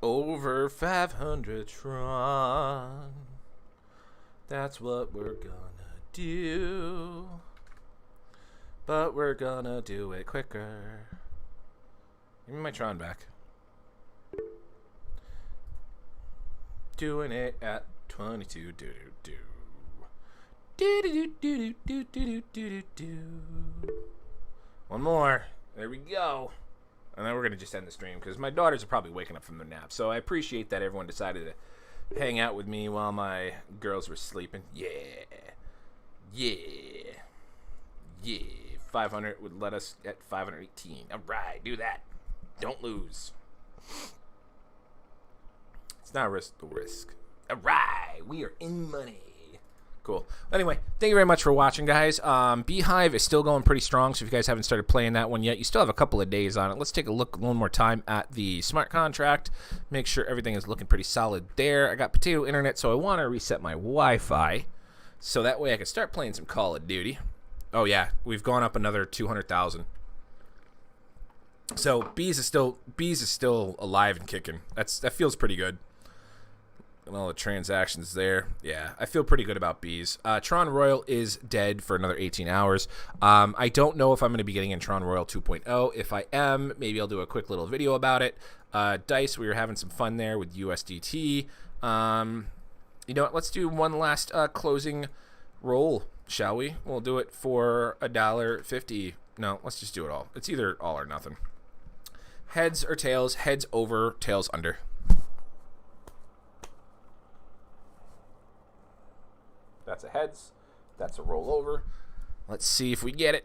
Over 500 Tron. That's what we're gonna do. But we're gonna do it quicker. Give me my Tron back. Doing it at 22. One more. There we go. And then we're going to just end the stream because my daughters are probably waking up from their nap. So I appreciate that everyone decided to hang out with me while my girls were sleeping. Yeah. 500 would let us at 518. All right, do that. Don't lose. It's not risk the risk. All right, we are in money. Cool. Anyway, thank you very much for watching, guys. Beehive is still going pretty strong, so if you guys haven't started playing that one yet, you still have a couple of days on it. Let's take a look one more time at the smart contract. Make sure everything is looking pretty solid there. I got potato internet, so I want to reset my Wi-Fi, so that way I can start playing some Call of Duty. Oh yeah, we've gone up another 200,000. So Bees is still alive and kicking. That feels pretty good. And all the transactions there. Yeah, I feel pretty good about Bees. Tronroyal is dead for another 18 hours. I don't know if I'm going to be getting in Tronroyal 2.0. If I am, maybe I'll do a quick little video about it. Dice, we were having some fun there with USDT. You know what? Let's do one last closing roll, shall we? We'll do it for $1.50. No, let's just do it all. It's either all or nothing. Heads or tails? Heads over, tails under. That's a heads. That's a roll over. Let's see if we get it.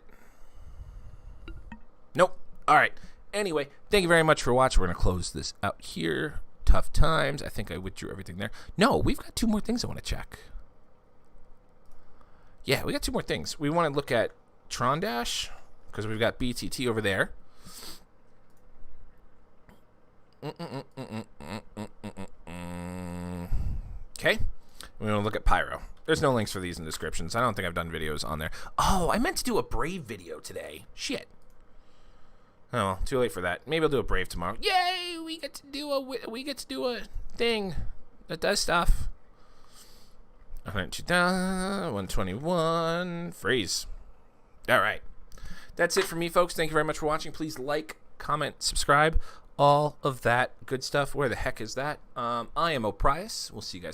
Nope. All right. Anyway, thank you very much for watching. We're going to close this out here. Tough times. I think I withdrew everything there. No, we've got 2 more things I want to check. Yeah, we got 2 more things. We want to look at Tron Dash because we've got BTT over there. Okay. We want to look at Pyro. There's no links for these in the descriptions. I don't think I've done videos on there. Oh, I meant to do a Brave video today. Shit. Oh, well, too late for that. Maybe I'll do a Brave tomorrow. Yay! We get to do a thing that does stuff. 121. Freeze. All right. That's it for me, folks. Thank you very much for watching. Please like, comment, subscribe, all of that good stuff. Where the heck is that? I am Oprius. We'll see you guys next time.